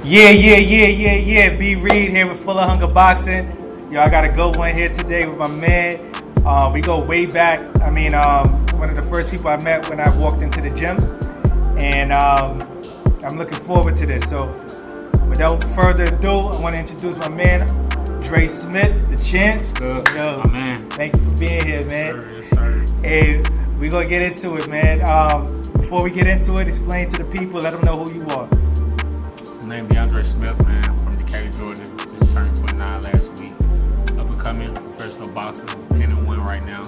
Yeah. B Reed here with Full of Hunger Boxing. Yo, I got a good one here today with my man. We go way back. I mean, one of the first people I met when I walked into the gym. And I'm looking forward to this. So, without further ado, I want to introduce my man, Dre Smith, the champ. Good. Yo, my man. Thank you for being here, man. Yes, sir. Hey, we gonna get into it, man. Before we get into it, explain to the people, let them know who you are. My name is DeAndre Smith, man, from Decatur, Georgia. Just turned 29 last week. Up and coming, professional boxer, 10-1 right now.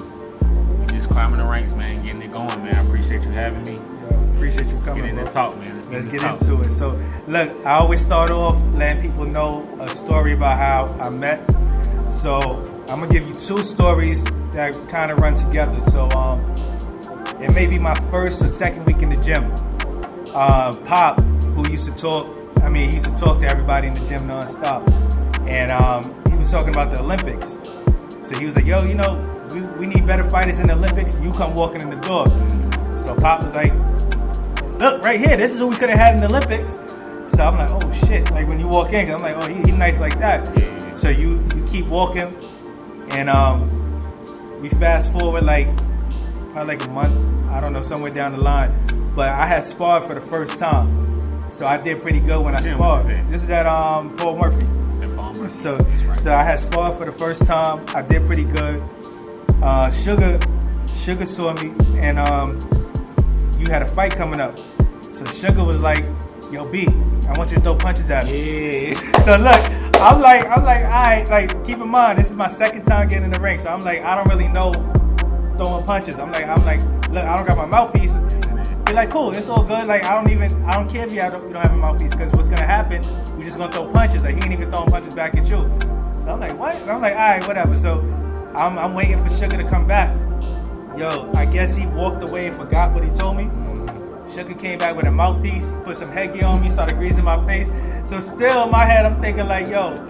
We just climbing the ranks, man, getting it going, man. I appreciate you having me. Yo, appreciate you coming. Let's get in bro. and talk, man. Let's get into it. So, look, I always start off letting people know a story about how I met. So, I'm gonna give you two stories that kind of run together. So, it may be my first or second week in the gym. Pop, who used to talk, he used to talk to everybody in the gym nonstop. And he was talking about the Olympics. So he was like, yo, you know, we need better fighters in the Olympics. You come walking in the door. So Pop was like, look, right here, this is who we could have had in the Olympics. So I'm like, oh shit. Like when you walk in, I'm like, oh, he nice like that. Yeah. So you keep walking. And we fast forward probably like a month, I don't know, somewhere down the line. But I had sparred for the first time. So I did pretty good when I sparred. This is at Paul Murphy. So I had sparred for the first time. I did pretty good. Sugar saw me, and you had a fight coming up. So Sugar was like, "Yo, B, I want you to throw punches at me." Yeah. So look, I'm like, all right. Like, keep in mind, this is my second time getting in the ring. So I'm like, I don't really know throwing punches. I'm like, look, I don't got my mouthpiece. Be like, cool, it's all good. Like, I don't care if you don't have a mouthpiece, because what's gonna happen, we just gonna throw punches. Like, he ain't even throwing punches back at you. So I'm like, what? And I'm like, all right, whatever. So I'm waiting for Sugar to come back. Yo, I guess he walked away and forgot what he told me. Sugar came back with a mouthpiece, put some headgear on me, started greasing my face. So still in my head, I'm thinking like, yo, all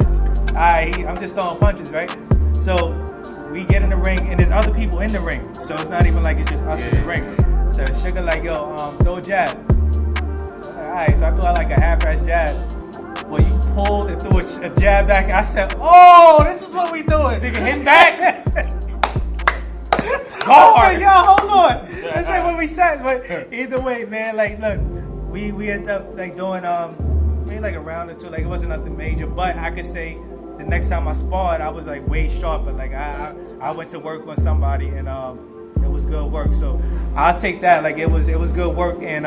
right, I'm just throwing punches, right? So we get in the ring, and there's other people in the ring. So it's not even like it's just us in the ring. So Sugar like, yo, throw a jab. So I'm like, all right, so I threw out like a half-ass jab. Well, you pulled and threw a jab back, and I said, oh, this is what we doing. Nigga hitting back. I said, yo, hold on. That's like what we said. But either way, man, like, look, we ended up like doing maybe like a round or two. Like, it wasn't nothing major, but I could say the next time I sparred, I was like way sharper. Like I went to work on somebody, and it was good work. So I'll take that. Like, it was good work, and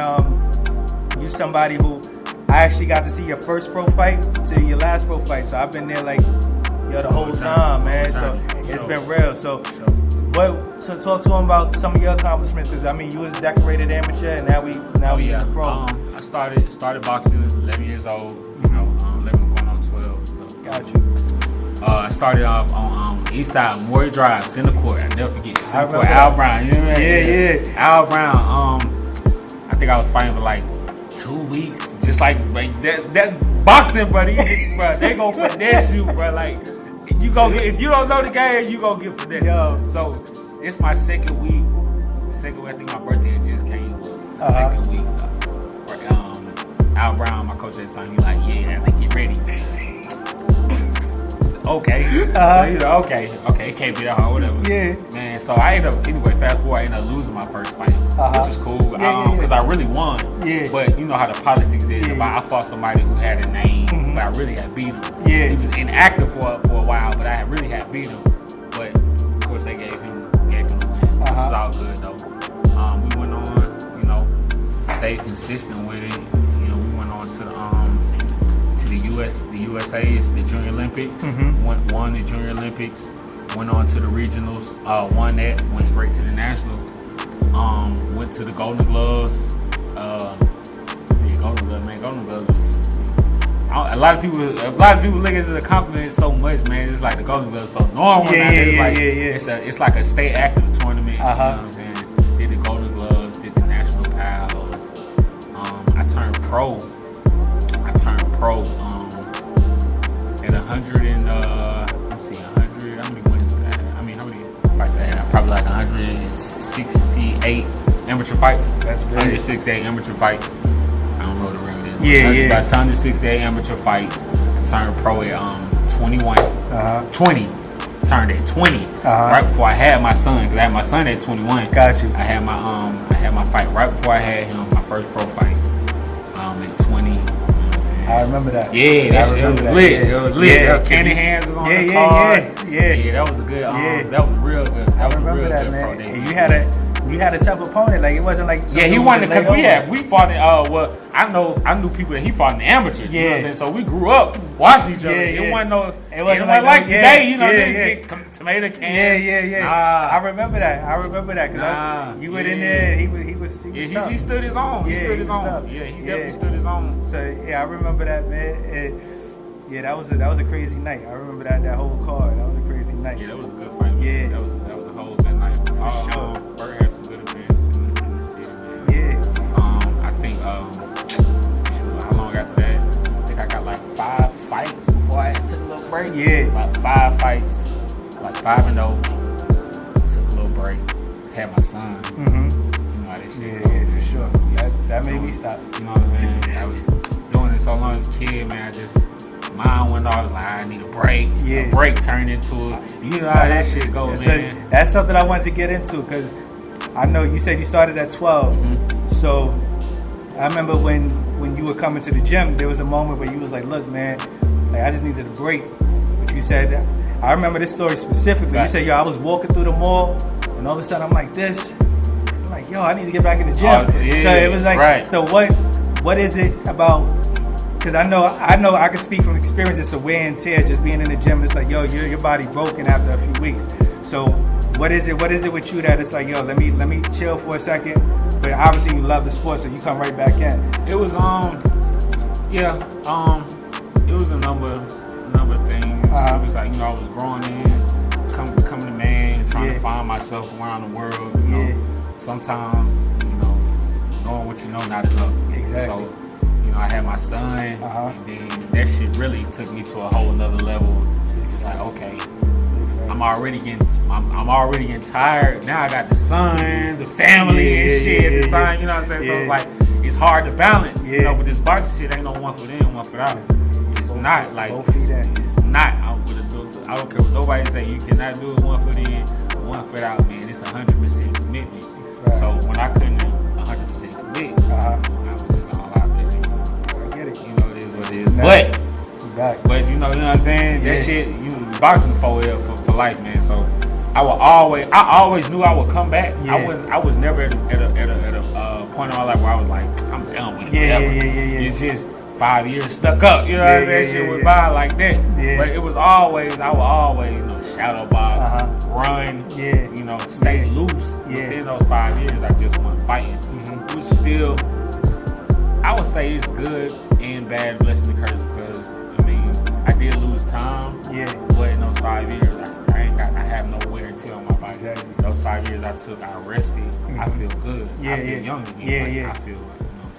you somebody who I actually got to see your first pro fight to your last pro fight. So I've been there like the whole time, man. So it's been real. So talk to him about some of your accomplishments, because you was a decorated amateur, and now we in the pros. I started boxing at 11 years old. 11 going on 12. So. Got you. I started off on East Side, Maury Drive, Center Court. I never forget Center Court. that. Al Brown, you know what I mean? Yeah. Al Brown. I think I was fighting for like 2 weeks, just like that boxing, buddy. Bro, they gonna finesse you, bro. Like, you gonna get, if you don't know the game, you gonna get finesse. Yo. So it's my second week. I think my birthday had just came. Second week. Al Brown, my coach at the time, he like, yeah, I think he ready. Okay. Okay, it can't be that hard, whatever. Yeah. Man, so I ended up, anyway, fast forward, I ended up losing my first fight, which is cool, because I really won. Yeah. But you know how the politics is. Yeah. I fought somebody who had a name, but I really had beat him. Yeah. He was inactive for a while, but I really had beat him. But, of course, they gave him the win. This is all good, though. We went on, stayed consistent with it. We went on to the USA's, the Junior Olympics. Won the Junior Olympics. Went on to the regionals. Won that. Went straight to the nationals. Went to the Golden Gloves. Golden Gloves, man. Golden Gloves was. A lot of people look at the compliment so much, man. It's like the Golden Gloves so normal. It's like a state active tournament. You know what I'm saying? Did the Golden Gloves. Did the national pals. I turned pro. At 100 and let's see, 100. How many wins? How many fights I had? Probably like 168 amateur fights. That's big. 168 amateur fights. I don't know what the record is Yeah. By the time the 6-day amateur fights, I turned pro at 21. 20. Turned at 20. Right before I had my son, because I had my son at 21. Got you. I had my fight right before I had him, my first pro fight. At 20. You know what I'm saying? I remember that. Yeah, that shit was lit. Yeah. It was lit. Yeah. Candy Hands was on the card. Yeah. That was a good. That was real good. I remember that, man. And you had a tough opponent. Like it wasn't like he wanted because we fought in I knew people that he fought in the amateurs. You know what I'm saying? So we grew up watching each other. It wasn't like today. You know, get tomato can. Yeah. I remember that because you were in there. He was tough. He stood his own. He stood his own. Tough. Yeah, he definitely stood his own. So I remember that, man. That was a crazy night. I remember that whole card. That was a crazy night. Yeah, that was a good fight. Man. Yeah, that was a whole good night. For sure. Bert had some good events in the city, man. Yeah. I think how long after that? I think I got like 5 fights before I took a little break. Yeah. About 5 fights, like 5-0. Took a little break. Had my son. Mm-hmm. You know how this shit goes. Yeah, for sure. That made me stop. You know what I'm saying? I was doing it so long as a kid, man. Mine went off. I was like, I need a break. Yeah. A break turned into it. You know how that shit goes, man. So that's something I wanted to get into because I know you said you started at 12. Mm-hmm. So I remember when you were coming to the gym, there was a moment where you was like, look, man, like I just needed a break. But you said, I remember this story specifically. Right. You said, yo, I was walking through the mall and all of a sudden I'm like this. I'm like, yo, I need to get back in the gym. Yeah, so it was like, right. So what is it about? Because I know I can speak from experience. It's the wear and tear, just being in the gym. It's like, yo, your body broken after a few weeks. So what is it with you that it's like, yo, let me chill for a second? But obviously you love the sport, so you come right back in. It was it was a number of things. Uh-huh. It was like, I was growing in, becoming a man, trying to find myself around the world. You know, sometimes knowing what you know not enough. Exactly. So I had my son, and then that shit really took me to a whole nother level. It's like, okay, I'm already getting tired. Now I got the son, the family, and shit at the time. You know what I'm saying? So it's like it's hard to balance. But this boxing shit ain't no one foot in, one foot out. It's not like it's not. I don't care what nobody say. You cannot do it one foot in, one foot out, man. It's 100% commitment. Right. So when I couldn't 100% commit, I was just all out there. It is what it is. But you know what I'm saying? That shit, boxing for life, man. So I always knew I would come back. I was never at a point in my life where I was like, I'm done with it. It's just 5 years stuck up. You know what I'm saying? Shit went by like that. But it was always, I would always, shadow box, run, stay loose. Within those 5 years, I just went fighting. Which still, I would say it's good and bad, blessing and curse, because I did lose time. But in those 5 years, I have no wear and tear on my body. Exactly. Those 5 years I rested. I feel good. I feel young again. I feel,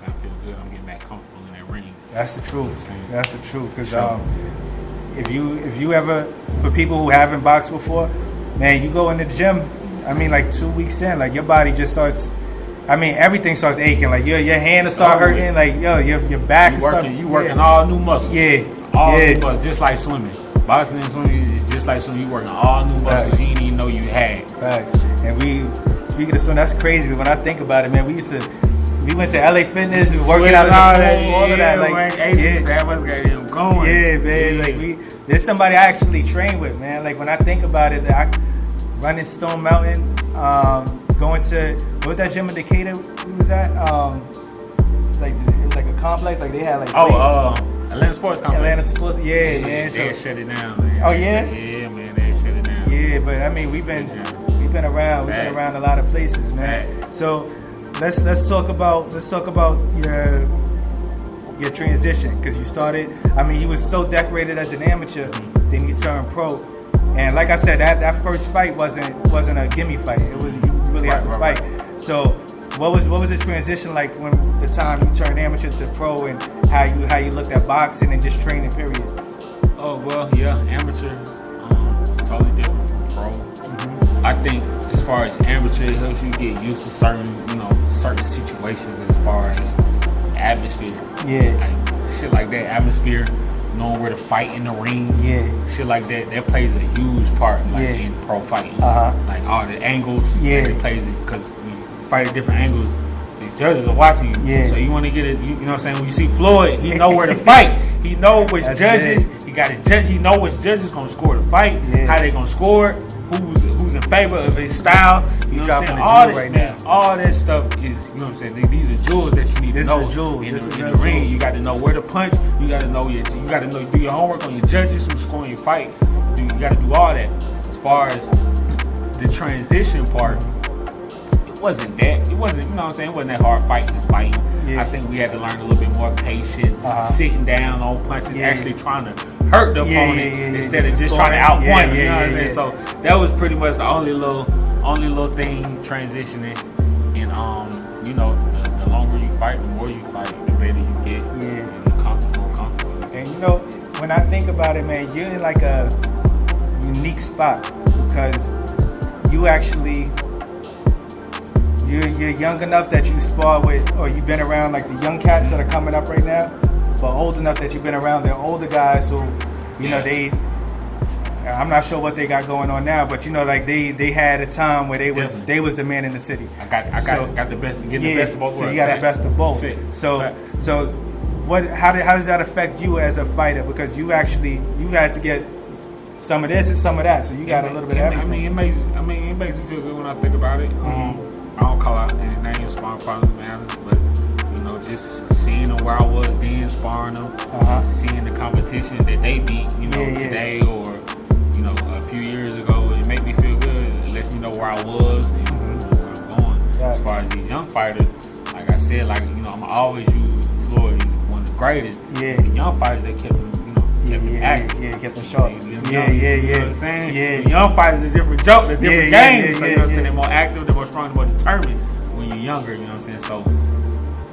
I feel good. I'm getting back comfortable in that ring. That's the truth. That's the truth. Because if you ever, for people who haven't boxed before, man, you go in the gym. Like 2 weeks in, like your body just starts. Everything starts aching. Like your hand will start hurting. Like your back. You working all new muscles. All new muscles, just like swimming. Boxing and swimming is just like swimming. You working all new muscles you didn't even know you had. Facts. And speaking of swimming, that's crazy. When I think about it, man, we went to LA Fitness, working out in the pool, all of that. Man. There's somebody I actually train with, man. Like when I think about it, I running Stone Mountain, going to what was that gym in Decatur we was at? It was like a complex. Like they had like Atlanta Sports Complex. Atlanta Sports, man. They shut it down, man. Oh yeah. Yeah, man. They shut it down. Yeah, but we've been around. We've been around a lot of places, man. Facts. So let's talk about your transition, because you started. You was so decorated as an amateur, then you turned pro, and like I said, that first fight wasn't a gimme fight. It was you really had to fight. So what was the transition like when the time you turned amateur to pro, and how you looked at boxing and just training period? Oh well, yeah, amateur, totally different from pro. I think as far as amateur, it helps you get used to certain situations as far as atmosphere. Yeah. Like, shit like that. Atmosphere, knowing where to fight in the ring. Yeah. Shit like that. That plays a huge part, like, in pro fighting. Like, all the angles. Yeah. Like, it plays it. Because when you fight at different angles, the judges are watching you. Yeah. So you want to get it, you know what I'm saying? When you see Floyd, he know where to fight. He know which That's judges. big. He got his judge. He know which judges going to score the fight. Yeah. How they going to score it. Who's in favor of his style. You know what I'm saying? All that, man, all that stuff is, you know what I'm saying? These are jewels that you need to know. In the ring, you got to know where to punch. You got to know you got to know, do your homework on your judges who's scoring your fight. You got to do all that. As far as the transition part, it wasn't, you know what I'm saying? It wasn't that hard fighting this fighting. Yeah. I think we had to learn a little bit more patience, sitting down on punches, actually trying to hurt the opponent instead of just trying to outpoint him. You know what I'm saying? So that was pretty much the only little thing transitioning. And you know, the longer you fight, the more you fight, the better you get. Yeah. And more comfortable. And you know, when I think about it, man, you're in like a unique spot because you actually. You're young enough that you spar with, or you've been around like the young cats that are coming up right now, but old enough that you've been around the older guys who, you know, I'm not sure what they got going on now, but you know, like they had a time where they was the man in the city. I got the best, the best of both. So you got the best of both. So what? How does that affect you as a fighter? Because you had to get some of this and some of that, so you got a little bit of everything. It makes me feel good when I think about it. I don't call out any names, sparring partners, man, but you know, just seeing them where I was then, sparring them, seeing the competition that they beat, you know, today or you know a few years ago, it made me feel good. It lets me know where I was and where I'm going. As far as these young fighters, like I said, like you know, I'm always use Floyd. He's one of the greatest. It's the young fighters that kept him. Active. Get them sharp. You know what I'm saying? The young fighters are different joke, they're different games. So you know what I'm saying? They're more active, they're more strong, they're more determined when you're younger, you know what I'm saying? So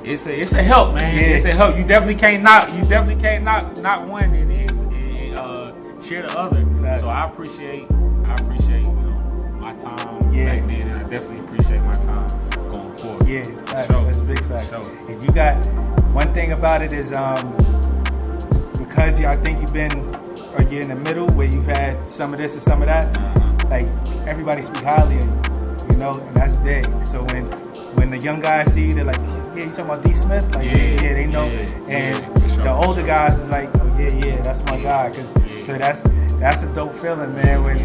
it's a help, man. It's a help. You definitely can't knock one and cheer the other. So I appreciate you know my time back then, and I definitely appreciate my time going forward. Yeah, facts. That's big facts. And you got one thing about it is because I think you're in the middle where you've had some of this and some of that. Like everybody speak highly of you, you know, and that's big. So when the young guys see you, they're like, oh, yeah, you talking about D Smith? Like, yeah, they know. And the older guys is like, oh yeah, that's my guy. So that's a dope feeling, man. When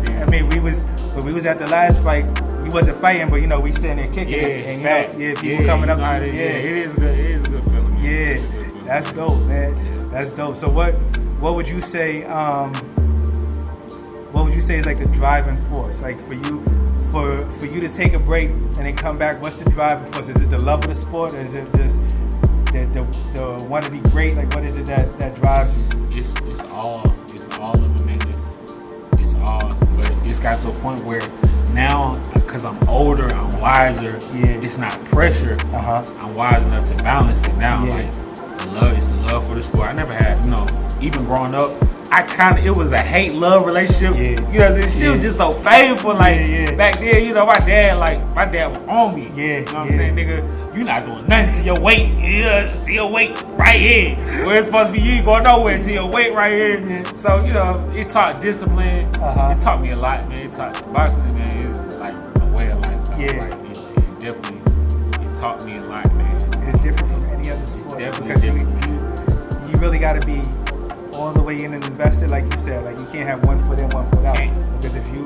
we was at the last fight, we wasn't fighting, but you know we sitting there kicking it, and you know, people coming up to you. It is good. It is a good feeling. Yeah, that's dope, man. That's dope. So what would you say? What would you say is like the driving force? Like for you to take a break and then come back. What's the driving force? Is it the love of the sport, or is it just the want to be great? Like what is it that drives you? It's all of it, man. It's all, but it's got to a point where now, because I'm older, I'm wiser. It's not pressure. I'm wise enough to balance it now. Like it's the love for the sport. I never had, you know, even growing up, it was a hate-love relationship. You know, this shit was just so painful. Like back then, you know, my dad was on me. You know what I'm saying, nigga? You not doing nothing to your weight. To your weight right here. Where it's supposed to be, you ain't going nowhere to your weight right here. So, you know, it taught discipline. It taught me a lot, man. It taught boxing, man. It's like a way of life. Like, it definitely, it taught me a lot, man. It's different from any other sport. Because you really got to be all the way in and invested, like you said. Like you can't have one foot in, one foot out. Because if you,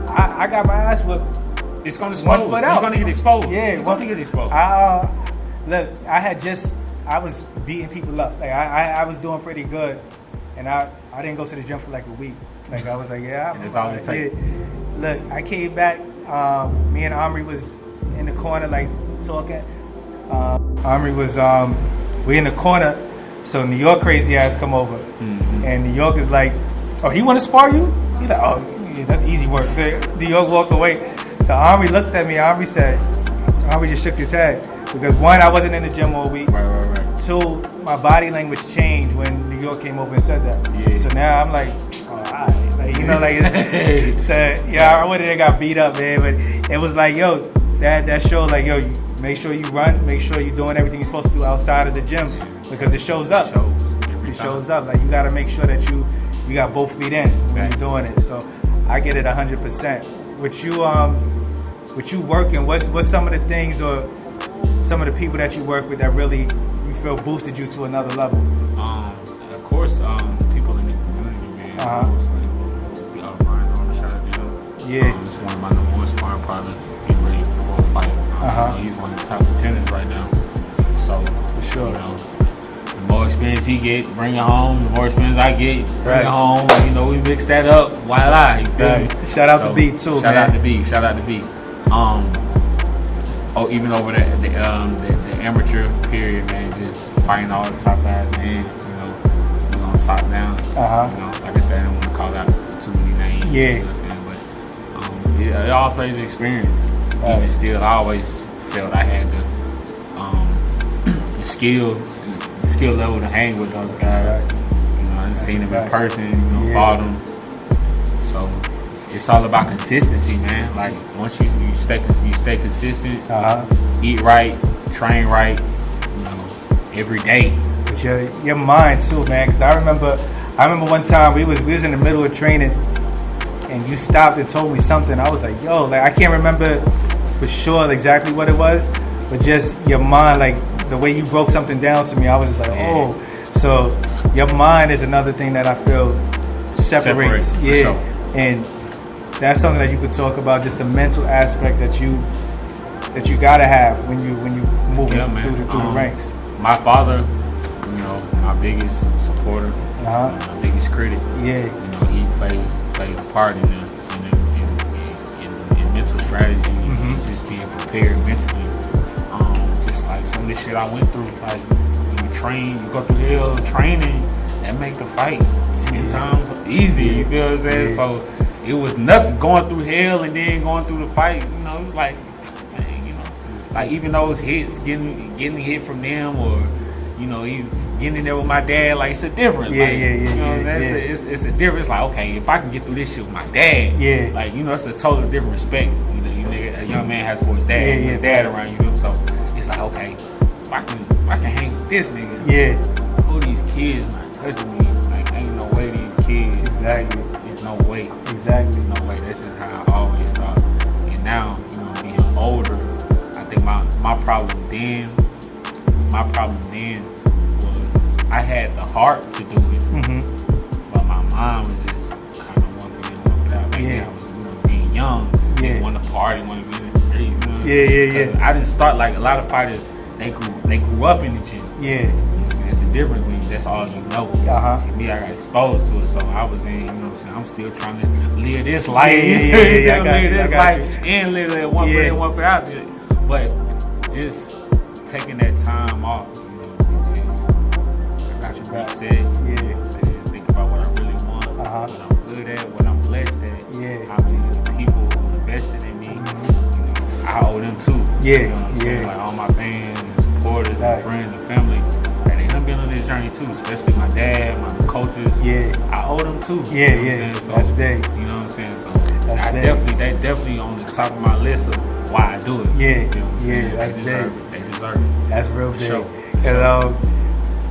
I got my ass whipped. It's gonna expose. One foot out. You're gonna get exposed. You're gonna get exposed. Look, I was beating people up. Like I was doing pretty good, and I didn't go to the gym for like a week. Like I was like, and that's all it takes. Look, I came back. Me and Omri was in the corner, like talking. Omri was we in the corner. So New York crazy ass come over, and New York is like, oh, he want to spar you? He's like, oh, yeah, that's easy work. So New York walked away. So Omri looked at me. Omri just shook his head because one, I wasn't in the gym all week. Right. Two, my body language changed when New York came over and said that. So now I'm like, oh, all right. Like, you know, like, so yeah, I went in there, got beat up, man. But it was like, yo, that show, like, yo, make sure you run, make sure you're doing everything you're supposed to do outside of the gym because it shows up. It shows up. Like you got to make sure that you got both feet in when you're doing it. So I get it 100%. With you working, what's some of the things or some of the people that you work with that really you feel boosted you to another level? Of course, the people in the community, man. Brian on the shot of them. Yeah. It's one of my number one sparring partners getting ready for a fight. He's one of the top contenders right now. So, for sure. You know, the more experience he gets, bring it home. The more experience I get, bring it home. You know, we mix that up. Voila, you feel me? Shout out to B too, shout man. Shout out to B. Even over the amateur period, man, just fighting all the top guys, man. You know, we on top now. You know, like I said, I don't want to call out too many names. Yeah. You know what I'm saying? But it all plays experience. Even still, I always felt I had the skill level to hang with those guys. You know, I seen them in person. You know, fought them. So it's all about consistency, man. Like once you stay consistent, eat right, train right, you know, every day. But your mind too, man. Because I remember one time we was in the middle of training, and you stopped and told me something. I was like, yo, like I can't remember for sure exactly what it was, but just your mind, like the way you broke something down to me, I was just like, oh. So your mind is another thing that I feel separates. Sure. And that's something that you could talk about, just the mental aspect that you gotta have when you move through the ranks. My father, you know, my biggest supporter, my biggest critic. Yeah. You know, he plays a part in mental strategy, just being prepared mentally. Just like some of the shit I went through, like when you train, you go through hell training, that make the fight 10 times easy. You feel what I'm saying? So it was nothing going through hell and then going through the fight. You know, like, man, you know, like even those hits, getting hit from them, or you know, even getting in there with my dad, like it's a difference. You know what I'm saying? It's a difference. It's like, okay, if I can get through this shit with my dad, like you know, it's a totally different respect. You know, a young man has for his dad, his dad around you. So it's like, okay, if I can hang with this nigga. All these kids not touching me. Like ain't no way these kids. Exactly. There's no way. Exactly. No way. That's just how I always thought. And now, you know, being older, I think my problem then was I had the heart to do it, but my mind was just kind of one for them, one for that. Like, I was, you know, being young, didn't want to party, want to be in the streets. You know? I didn't start like a lot of fighters. They grew up in the gym. You know what I'm saying? It's a difference when that's all you know. See, me, I got exposed to it, so I was in. You know what I'm saying? I'm still trying to live this life. And live that one for in, one for out. But just taking that time off, you know, I got to reset. Think about what I really want, what I'm good at, what I'm blessed at. How many people who invested in me, you know, I owe them too. You know what I'm saying? Like all my fans and supporters and friends and family, and they done been on this journey too, especially my dad, my coaches. I owe them too. You know what I'm saying? So, that's big. You know what I'm saying? So they definitely on the top of my list of why I do it. You know what I'm saying? That's they big. They deserve it. That's real big. Sure. And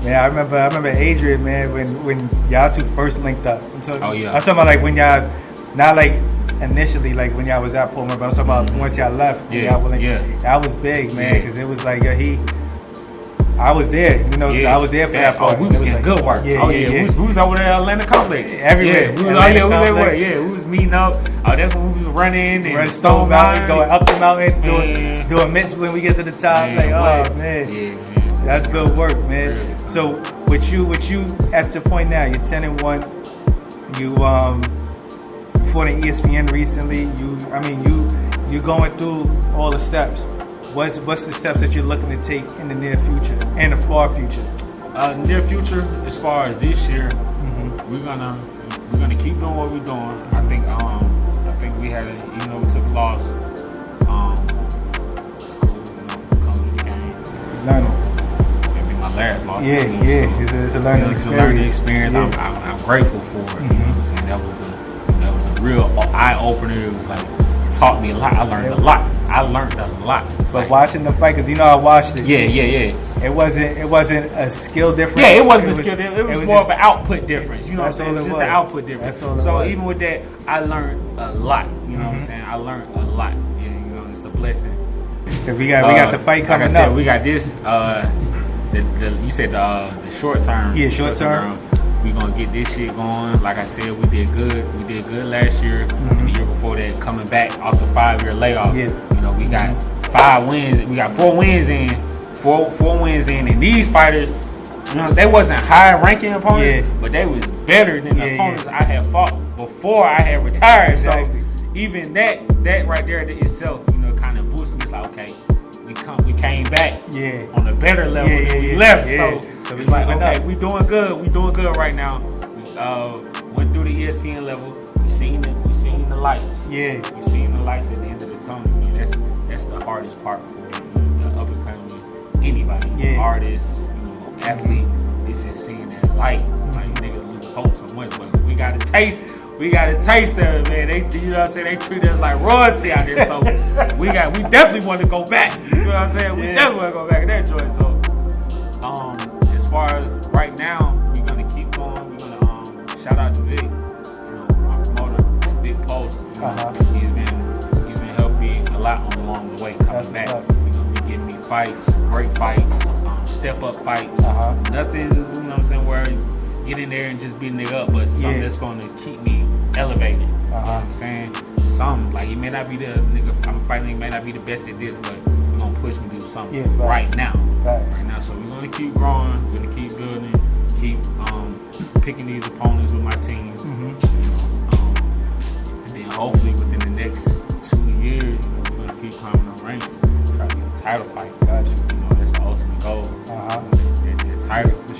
man, I remember Adrian, man, when y'all two first linked up. I'm talking about like when y'all, not like initially, like when y'all was at Pullman, but I'm talking about once y'all left. That was big, man, because it was like I was there, you know. So I was there for that part. We was getting good work. We was over there at Atlanta Complex. Everywhere. We was meeting up. That's when we was running and Stone Mountain, going up the mountain, doing mitts when we get to the top. Man. That's good work, man. So with you at the point now, you're 10-1. You fought in ESPN recently. You're going through all the steps. What's the steps that you're looking to take in the near future and the far future? Near future, as far as this year, we're gonna keep doing what we're doing. I think we had even though we took a loss, it's cool. Come to the game. Learning. Maybe my last loss. It's a learning experience. It's a learning experience. I'm grateful for it. You know what I'm saying? That was a real eye opener. It was like, taught me a lot. I learned a lot. But Like, watching the fight, because I watched it. yeah. It wasn't a skill difference. Yeah, it wasn't a skill difference. It was more just, of an output difference. You know what I'm That's saying? all It was it just an was. output difference. That's all it So was. even with that, I learned a lot. You know what I'm saying? I learned a lot. And, you know, it's a blessing. we got the fight coming like I said, up. we got this. You said the short term. Yeah, short term. We gonna get this shit going. Like I said, we did good. We did good last year and the year before that. Coming back off the 5-year layoff. Yeah. You know, we got 5 wins. We got 4 wins in. Four wins in, and these fighters, you know, they wasn't high ranking opponents, but they was better than the opponents I had fought before I had retired. Exactly. So even that right there to itself, you know, kind of boosted me. It's like, okay, we came back on a better level than we left. Yeah. So it's like, okay, we doing good. We doing good right now. We went through the ESPN level. We seen the lights. Yeah. We seen the lights at the end of the tunnel. I mean, that's the hardest part for the up and coming anybody, artist, you know, athlete. It's just seeing that light. Like niggas lose hope so much, but we got a taste. We got a taste of it, man. They, you know what I'm saying? They treat us like royalty out there. So we definitely want to go back. You know what I'm saying? We definitely want to go back in that joint. So, as far as right now, we're gonna keep going. We're gonna shout out to Vic, you know, my promoter, Vic Post. You know, he's been helping me a lot along the way coming back. You know, he giving me fights, great fights, step up fights. Nothing, you know what I'm saying, where get in there and just beat a nigga up, but something that's gonna keep me elevated. You know what I'm saying? Something like it may not be the nigga I'm fighting, it may not be the best at this, but we're gonna push me to do something right now. Right now. So we're gonna keep growing, we're gonna keep building, keep picking these opponents with my team. And then hopefully within the next 2 years, you know, we're gonna keep climbing the ranks, try to get a title fight. Gotcha. You know, that's the ultimate goal. That title. For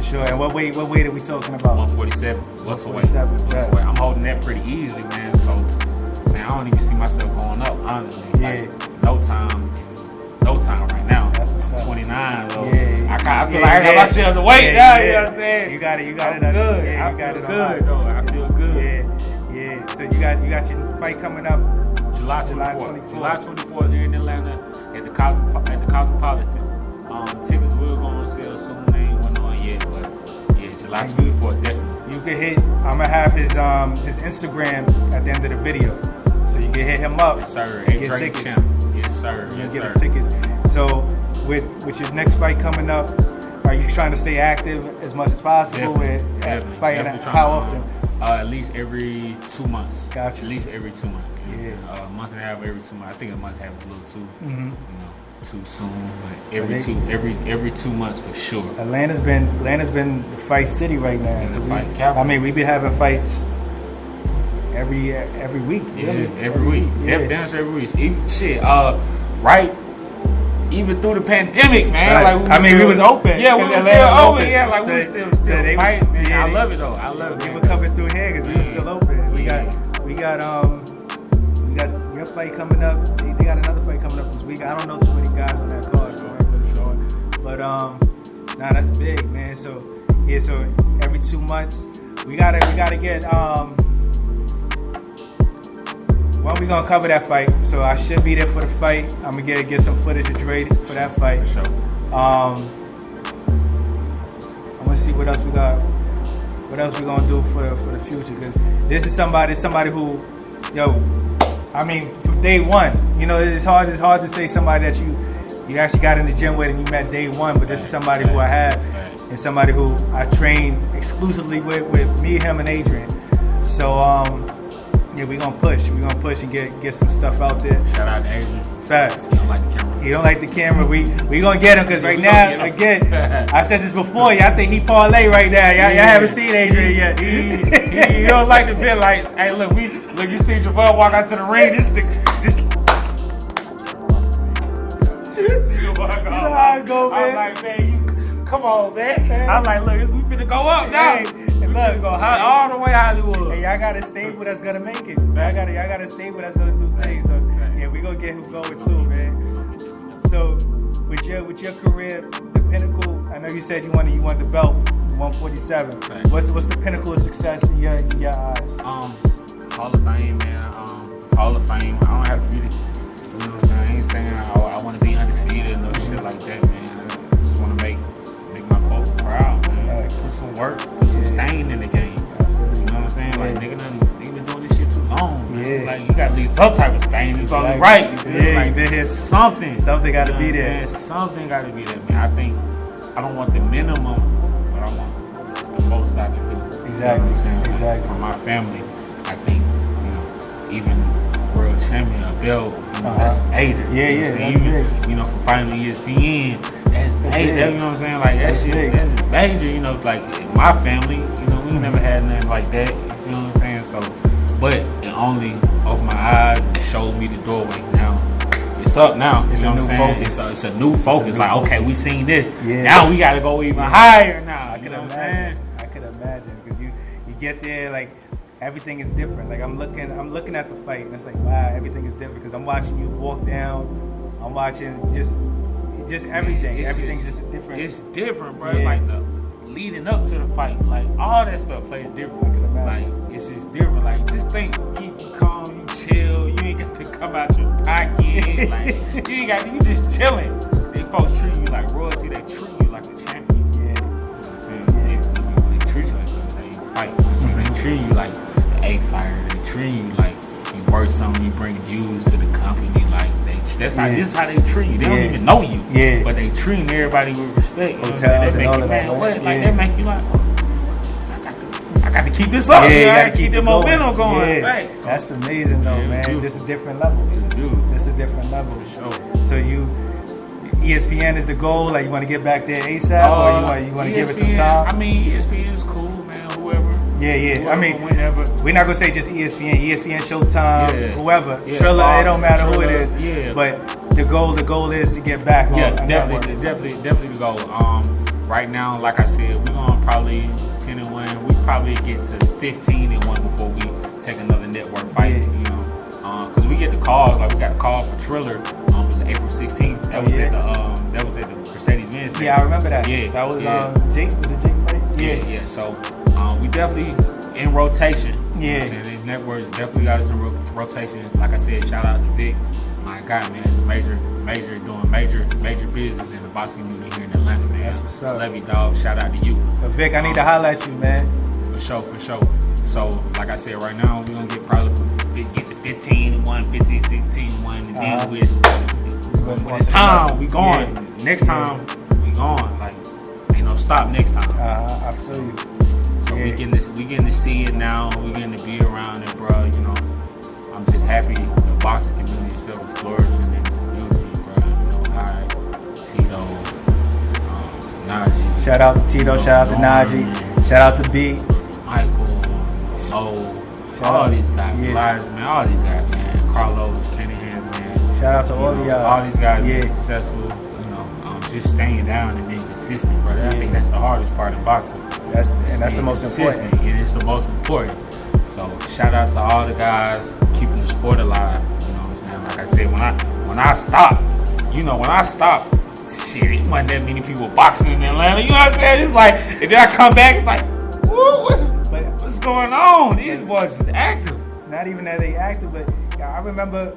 sure. And what weight are we talking about? 147. Welterweight. I'm holding that pretty easily, man. So, man, I don't even see myself going up, honestly. Like, no time right now. That's what's up. 29, though. I feel like I got my shit on the weight now, you know what I'm saying? You got it. I'm good. I feel good, though. I feel good. Yeah. So you got your fight coming up July 24th. July 24th here in Atlanta at the Cosmopolitan. Tickets will go on sale soon. They ain't went on yet, but yeah, July 24th definitely. You can hit. I'm gonna have his Instagram at the end of the video, so you can hit him up. Yes, sir. Get tickets. Yes, sir. Get his tickets. So with your next fight coming up, are you trying to stay active as much as possible with fighting? How often? At least every 2 months. Gotcha. At least every 2 months. Yeah. A month and a half every 2 months. I think a month and a half is a little too, you know, too soon. But every 2 months for sure. Atlanta's been the fight city right now. And the fight capital. I mean, we been having fights every week. Yeah, really. every week. Damn sure every week. Right. Even through the pandemic, man. Right. Like we was open. Yeah, we was still open. Yeah, like we was still they fighting. Man. Yeah, I love it though. I love it. We were coming through here because we were still open. We got your fight coming up. They got another fight coming up this week. I don't know too many guys on that card, so I ain't really sure. But nah, that's big, man. So every 2 months we gotta get when we gonna cover that fight. So I should be there for the fight. I'm gonna get some footage of Dre for that fight. For sure. I want to see what else we got. What else we gonna do for the future? Because this is somebody who, I mean, from day one, you know, it's hard to say somebody that you actually got in the gym with and you met day one. But this is somebody who I have and somebody who I train exclusively with me, him, and Adrian. So yeah, we gonna push and get some stuff out there. Shout out to Adrian. Facts. He don't like the camera. He don't like the camera. We gonna get him because right now, again, I said this before. Y'all think he parlay right now. Y'all haven't seen Adrian yet. He don't like the bit. Like, hey, look, you see Javon walk out to the ring. You know how I go, man. I'm like, man, come on, man. I'm like, look, we finna go up now. And look, go all the way Hollywood. Hey, y'all got a stable that's gonna make it. Y'all got a stable that's gonna do things. So yeah, we gonna get him going too, man. So with your career, the pinnacle. I know you said you want the belt, 147. Right. What's the pinnacle of success in your eyes? Hall of Fame, man. Hall of Fame. I don't have to be the, you know what I'm saying? I ain't saying I want to be undefeated and no shit like that, man. I just want to make my folks proud, man. Put some work, put some stain in the game. You know what I'm saying? Like, nigga been doing this shit too long, man. Yeah. Like, you got at least some type of stain. It's only right. Yeah, like, been here. something Something got to you know be what I'm there. saying? Something got to be there, man. I think I don't want the minimum, but I want the most I can do. Exactly. You know what I'm saying? Exactly. For my family, I think, you know, even world champion, a belt, you know, that's major. Yeah, you know yeah, what I'm that's saying? big. Even, you know, from fighting ESPN, that's major. big. You know what I'm saying? Like, that That's shit, big. that's major. You know, like, my family, you know, we never had nothing like that. You feel what I'm saying? So, but it only opened my eyes and showed me the doorway. Now, it's up now. It's you know a what new I'm saying? focus. It's a new focus. new Like, focus. okay, we seen this. Yeah. Now we got to go even higher now. I You could know what I'm saying? imagine. I could imagine because you get there like everything is different. Like I'm looking at the fight and it's like wow, everything is different because I'm watching you walk down. I'm watching just everything. It's Everything's just different. It's different, bro. Yeah. It's like the leading up to the fight, like all that stuff plays different. Like it's just different. Like just think, you calm, you chill. You ain't got to come out your pocket. Like you just chilling. They folks treat you like royalty. They treat you like a champion. Yeah. You know what I'm saying? They treat you like something. They fight. You know what I'm saying? They treat you like the A fighter. They treat you like you worth something. You bring views to the company. Like this is how they treat you. They don't even know you. Yeah. But they treating everybody with respect. You know what I'm Hotels saying? They and make all you of that, mad. right? What? Like Yeah. they make you like, I got to keep this up. Yeah, you I gotta keep the it momentum going. Yeah. Right. That's amazing though, Yeah, man. dude. This is a different level. Dude, This is a different level. for sure. So ESPN is the goal. Like you want to get back there ASAP, or you want to give it some ESPN, time? I mean, ESPN is cool, man. Whoever. Yeah. Whoever, I mean, whenever. we're not gonna say just ESPN, Showtime, Yeah. whoever, Yeah, Triller. Fox, It don't matter who it Triller, is. yeah. But the goal is to get back. Yeah, on definitely to go. Right now, like I said, we're gonna probably 10-1. We probably get to 15-1 before we take another network fight. Yeah. You know, because we get the call. Like we got a call for Triller. It was April 16th. That was at the Mercedes-Benz Center. Yeah, I remember that. Yeah, that was yeah. Jake. Was it Jake fight? Yeah. So we definitely in rotation. Yeah. You know what I'm saying? These networks definitely got us in rotation. Like I said, shout out to Vic. My guy, man, is doing major business in the boxing community here in Atlanta, man. That's what's up. Love you, dog. Shout out to you. But Vic, I need to holler at you, man. For sure. So, like I said, right now we're gonna get to 15-1, 15-16-1, and then when it's time, we going. Yeah. Next time, we going. Like, ain't no stop next time. I feel you. So Yeah. we getting to see it now. We getting to be around it, bro. You know, I'm just happy the boxing community itself is flourishing in the community, bro. You know, I, Tito, Najee. Shout out to Tito. Shout out to Najee. Shout out to B. Michael, all these guys, Yeah. Elias, man, all these guys, man. Carlos, Kenny Hands, man. Shout out to all of y'all. All these guys Yeah. been successful. You know, just staying down and being consistent, bro. I think that's the hardest part of boxing. That's It's the being most consistent, important. and it's the most important. So shout out to all the guys keeping the sport alive. You know what I'm saying? Like I said, when I stopped, shit, it wasn't that many people boxing in Atlanta. You know what I'm saying? It's like, and then I come back, it's like, what's going on? These boys is active. Not even that they active, but yeah, I remember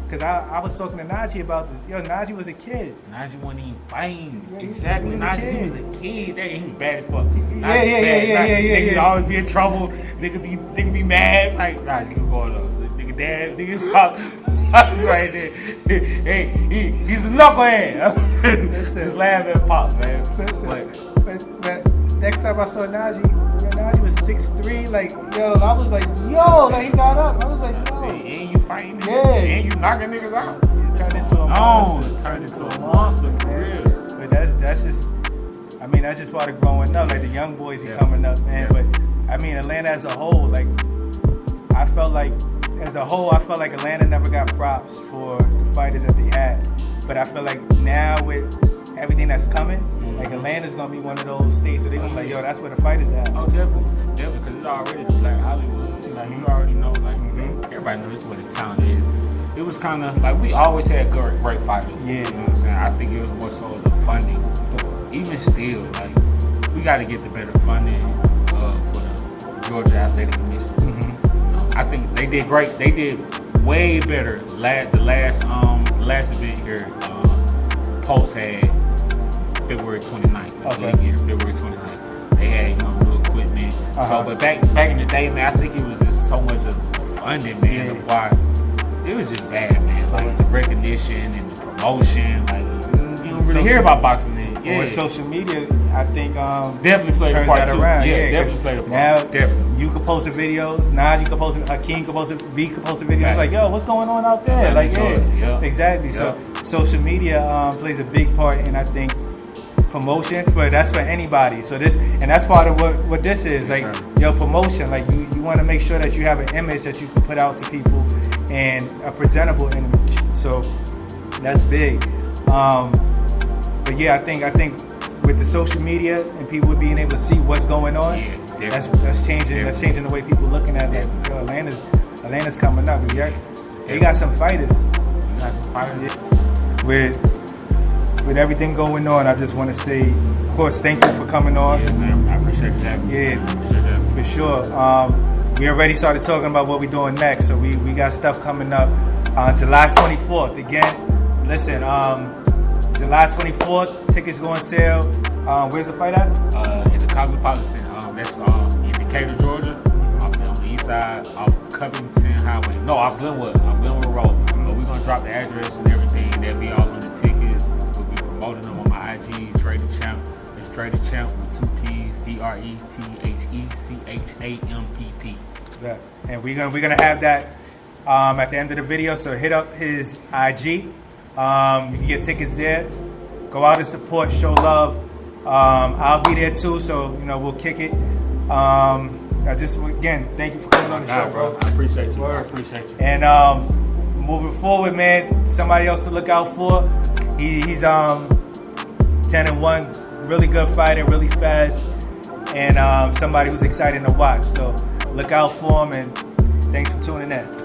because I was talking to Najee about this. Yo, Najee was a kid. Najee wasn't even fighting. Yeah, he Exactly. was a Najee kid. he was a kid. He was bad as fuck. Yeah. Nigga always be in trouble. Nigga be mad. Like, he was going up. Nigga dad, nigga pop. Right there. Hey, he's a knucklehead. Just laugh at Pops, man. But next time I saw Najee was 6'3". Like, yo, I was like, like he got up. I was like, yo. See, and you fighting, Yeah. and you knocking niggas out. Turned into a monster. Turned into a monster, for man. real. But that's just, I mean, that's just part of growing up. Like the young boys be coming up, man. Yeah. But I mean, Atlanta as a whole, like, I felt like Atlanta never got props for the fighters that they had. But I feel like now with everything that's coming, like Atlanta's gonna be one of those states where they're gonna be like, yo, that's where the fighters at. Oh, definitely, because it's already like Hollywood. Like you already know, like everybody knows where the talent is. It was kind of like we always had great fighters. Yeah. You know what I'm saying? I think it was more so the funding. Even still, like we got to get the better funding for the Georgia Athletic Commission. You know, I think they did great. They did way better. The last event here, Pulse had February 29th. Okay. Year, February 29th. They had new equipment. So, but back in the day, man, I think it was just so much of funding, man. Of why it was just bad, man. Like the recognition and the promotion, like you don't really hear about boxing. With social media, I think definitely played a part that too. around. Yeah, definitely played a part. Now, definitely. You could post a video. Naj, you could post a King could post a B could post a video. It's like, yo, what's going on out there? Yeah, like, yeah, exactly. Yeah. So social media plays a big part in, I think, promotion. But that's for anybody. So that's part of what this is. Like, your promotion. Like, you want to make sure that you have an image that you can put out to people and a presentable image. So that's big. But yeah, I think with the social media and people being able to see what's going on, that's changing. Yeah. That's changing the way people looking at it. Yo, Atlanta's coming up. They got some fighters. You got some fighters. With everything going on, I just want to say, of course, thank you for coming on. Yeah, man, I appreciate that. Yeah, I appreciate that. for sure. We already started talking about what we're doing next, so we got stuff coming up on July 24th. Again, listen, July 24th, tickets go on sale. Where's the fight at? At the Cosmopolitan. That's in Decatur, Georgia. On the east side off Covington Highway. No, off Glenwood Road. But we're gonna drop the address and everything. They'll be all on the tickets. We'll be promoting them on my IG, Trey the Champ. It's Trey the Champ with 2 P's, DRETHECHAMPP. Yeah. And we're gonna have that at the end of the video. So hit up his IG. You can get tickets there. Go out and support, show love. I'll be there too, so we'll kick it. Again, thank you for coming on the show, bro. I appreciate you. I appreciate you. And moving forward, man, somebody else to look out for. He's 10-1, really good fighter, really fast, and somebody who's exciting to watch. So look out for him, and thanks for tuning in.